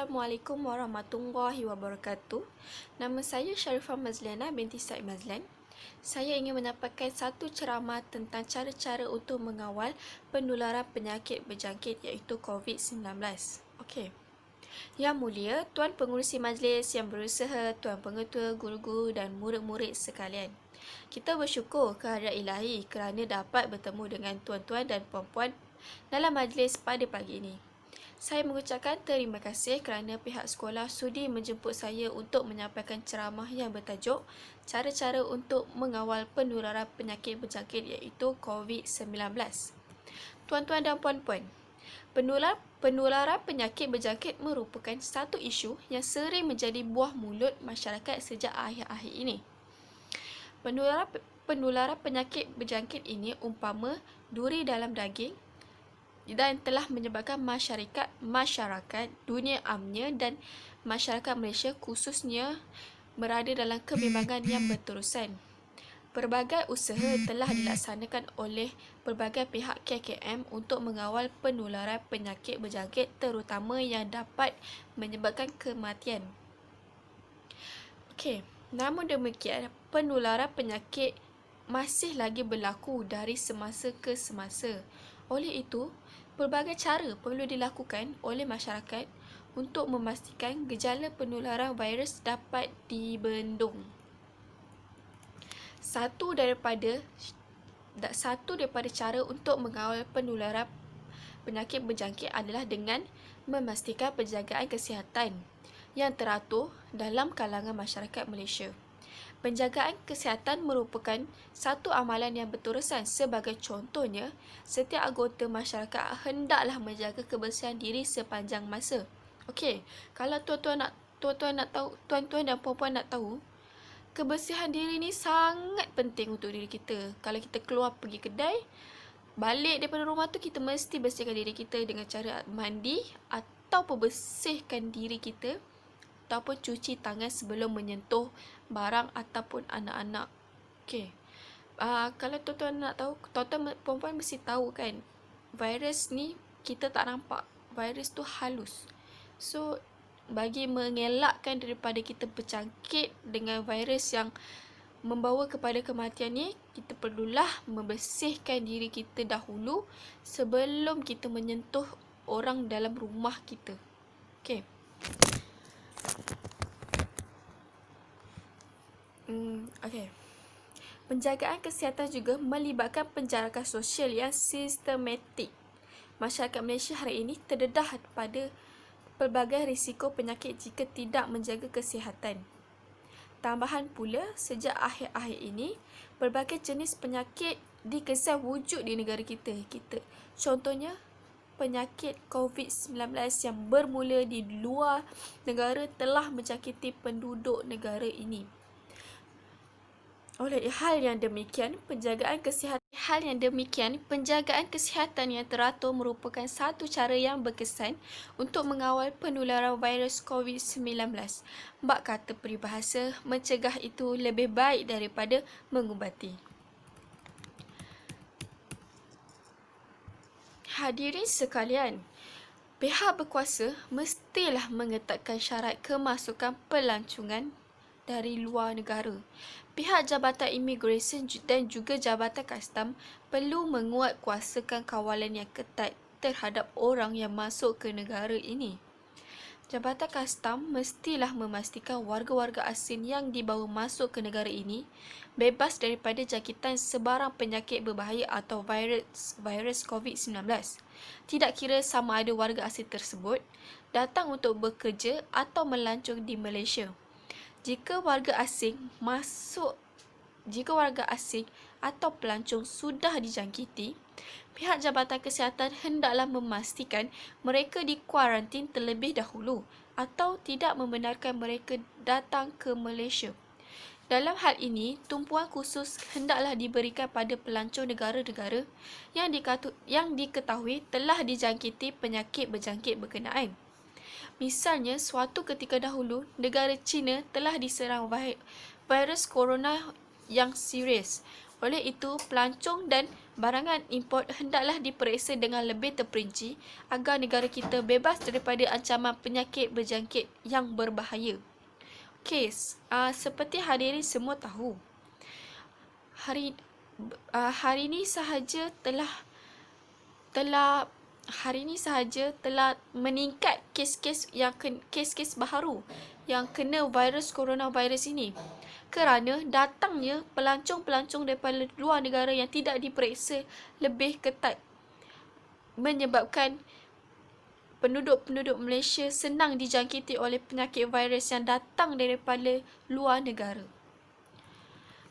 Assalamualaikum warahmatullahi wabarakatuh. Nama saya Sharifah Mazliana binti Said Mazlan. Saya ingin menyampaikan satu ceramah tentang cara-cara untuk mengawal penularan penyakit berjangkit iaitu COVID-19. Okey. Yang Mulia, Tuan Pengurusi Majlis yang berusaha, Tuan Pengetua, guru-guru dan murid-murid sekalian. Kita bersyukur kehadirat Ilahi kerana dapat bertemu dengan tuan-tuan dan puan-puan dalam majlis pada pagi ini. Saya mengucapkan terima kasih kerana pihak sekolah sudi menjemput saya untuk menyampaikan ceramah yang bertajuk cara-cara untuk mengawal penularan penyakit berjangkit iaitu COVID-19. Tuan-tuan dan puan-puan, penularan penyakit berjangkit merupakan satu isu yang sering menjadi buah mulut masyarakat sejak akhir-akhir ini. Penularan penyakit berjangkit ini umpama duri dalam daging dan telah menyebabkan masyarakat dunia amnya dan masyarakat Malaysia khususnya berada dalam kebimbangan yang berterusan. Pelbagai usaha telah dilaksanakan oleh pelbagai pihak KKM untuk mengawal penularan penyakit berjangkit terutama yang dapat menyebabkan kematian. Okey, namun demikian penularan penyakit masih lagi berlaku dari semasa ke semasa. Oleh itu, pelbagai cara perlu dilakukan oleh masyarakat untuk memastikan gejala penularan virus dapat dibendung. Satu daripada cara untuk mengawal penularan penyakit berjangkit adalah dengan memastikan penjagaan kesihatan yang teratur dalam kalangan masyarakat Malaysia. Penjagaan kesihatan merupakan satu amalan yang berterusan. Sebagai contohnya, setiap anggota masyarakat hendaklah menjaga kebersihan diri sepanjang masa. Okey, kalau tuan-tuan dan puan-puan nak tahu, kebersihan diri ni sangat penting untuk diri kita. Kalau kita keluar pergi kedai, balik daripada rumah tu kita mesti bersihkan diri kita dengan cara mandi atau bersihkan diri kita ataupun cuci tangan sebelum menyentuh barang ataupun anak-anak. Okey. Kalau tuan-tuan nak tahu, tuan-tuan perempuan mesti tahu kan, virus ni kita tak nampak. Virus tu halus. So, bagi mengelakkan daripada kita berjangkit dengan virus yang membawa kepada kematian ni, kita perlulah membersihkan diri kita dahulu sebelum kita menyentuh orang dalam rumah kita. Okey. Okey. Penjagaan kesihatan juga melibatkan penjarakan sosial yang sistematik. Masyarakat Malaysia hari ini terdedah pada pelbagai risiko penyakit jika tidak menjaga kesihatan. Tambahan pula, sejak akhir-akhir ini, pelbagai jenis penyakit dikesan wujud di negara kita. Contohnya, penyakit COVID-19 yang bermula di luar negara telah menjangkiti penduduk negara ini. Oleh hal yang demikian, penjagaan kesihatan yang teratur merupakan satu cara yang berkesan untuk mengawal penularan virus COVID-19. Bab kata peribahasa, mencegah itu lebih baik daripada mengubati. Hadirin sekalian, pihak berkuasa mestilah mengetatkan syarat kemasukan pelancongan dari luar negara. Pihak Jabatan Imigresen dan juga Jabatan Kastam perlu menguatkuasakan kawalan yang ketat terhadap orang yang masuk ke negara ini. Jabatan Kastam mestilah memastikan warga-warga asing yang dibawa masuk ke negara ini bebas daripada jangkitan sebarang penyakit berbahaya atau virus COVID-19. Tidak kira sama ada warga asing tersebut datang untuk bekerja atau melancong di Malaysia. Jika warga asing atau pelancong sudah dijangkiti, pihak Jabatan Kesihatan hendaklah memastikan mereka dikuarantin terlebih dahulu atau tidak membenarkan mereka datang ke Malaysia. Dalam hal ini, tumpuan khusus hendaklah diberikan pada pelancong negara-negara yang diketahui telah dijangkiti penyakit berjangkit berkenaan. Misalnya, suatu ketika dahulu, negara China telah diserang virus corona yang serius. Oleh itu, pelancong dan barangan import hendaklah diperiksa dengan lebih terperinci agar negara kita bebas daripada ancaman penyakit berjangkit yang berbahaya. Kes, seperti hadirin semua tahu, hari ini sahaja telah meningkat kes-kes baharu yang kena virus coronavirus ini, kerana datangnya pelancong-pelancong daripada luar negara yang tidak diperiksa lebih ketat, menyebabkan penduduk-penduduk Malaysia senang dijangkiti oleh penyakit virus yang datang daripada luar negara.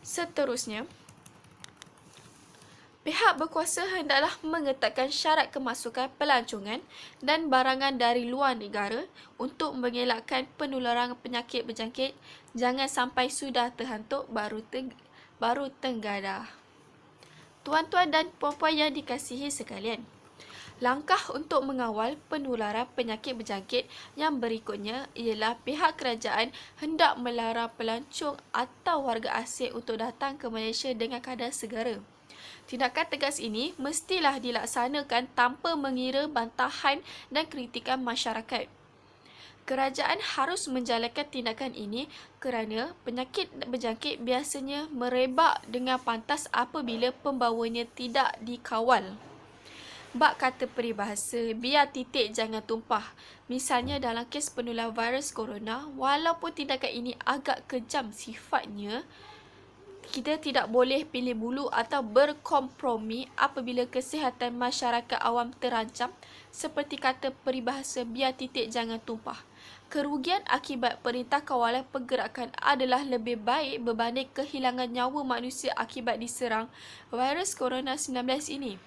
Seterusnya, pihak berkuasa hendaklah mengetatkan syarat kemasukan pelancongan dan barangan dari luar negara untuk mengelakkan penularan penyakit berjangkit. Jangan sampai sudah terhantuk baru tenggadah. Tuan-tuan dan puan-puan yang dikasihi sekalian, langkah untuk mengawal penularan penyakit berjangkit yang berikutnya ialah pihak kerajaan hendak melarang pelancong atau warga asing untuk datang ke Malaysia dengan kadar segera. Tindakan tegas ini mestilah dilaksanakan tanpa mengira bantahan dan kritikan masyarakat. Kerajaan harus menjalankan tindakan ini kerana penyakit berjangkit biasanya merebak dengan pantas apabila pembawanya tidak dikawal. Bak kata peribahasa, biar titik jangan tumpah. Misalnya dalam kes penular virus corona, walaupun tindakan ini agak kejam sifatnya, kita tidak boleh pilih bulu atau berkompromi apabila kesihatan masyarakat awam terancam. Seperti kata peribahasa, biar titik jangan tumpah. Kerugian akibat perintah kawalan pergerakan adalah lebih baik berbanding kehilangan nyawa manusia akibat diserang virus corona-19 ini.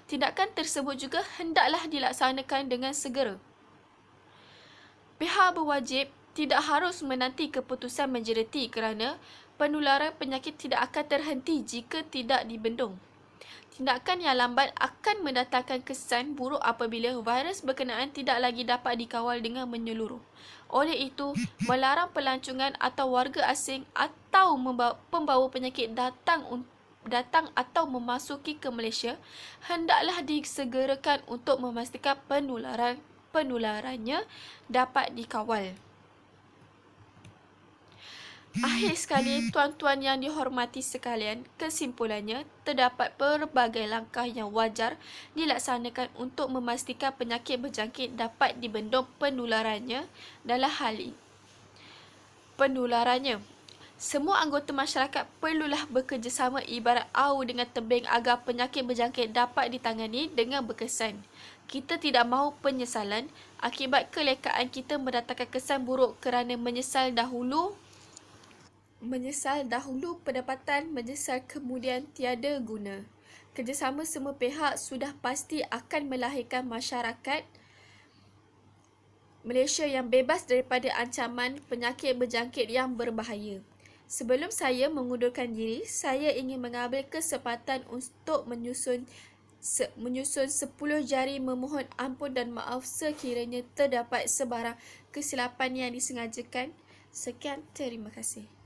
Tindakan tersebut juga hendaklah dilaksanakan dengan segera. Pihak berwajib tidak harus menanti keputusan majoriti kerana penularan penyakit tidak akan terhenti jika tidak dibendung. Tindakan yang lambat akan mendatangkan kesan buruk apabila virus berkenaan tidak lagi dapat dikawal dengan menyeluruh. Oleh itu, melarang pelancongan atau warga asing atau pembawa penyakit datang atau memasuki ke Malaysia hendaklah disegerakan untuk memastikan penularannya dapat dikawal. Akhir sekali, tuan-tuan yang dihormati sekalian, kesimpulannya, terdapat pelbagai langkah yang wajar dilaksanakan untuk memastikan penyakit berjangkit dapat dibendung penularannya. Dalam hal ini, semua anggota masyarakat perlulah bekerjasama ibarat au dengan tebing agar penyakit berjangkit dapat ditangani dengan berkesan. Kita tidak mahu penyesalan akibat kelekaan kita mendatangkan kesan buruk kerana menyesal dahulu pendapatan, menyesal kemudian tiada guna. Kerjasama semua pihak sudah pasti akan melahirkan masyarakat Malaysia yang bebas daripada ancaman penyakit berjangkit yang berbahaya. Sebelum saya mengundurkan diri, saya ingin mengambil kesempatan untuk menyusun 10 jari memohon ampun dan maaf sekiranya terdapat sebarang kesilapan yang disengajakan. Sekian, terima kasih.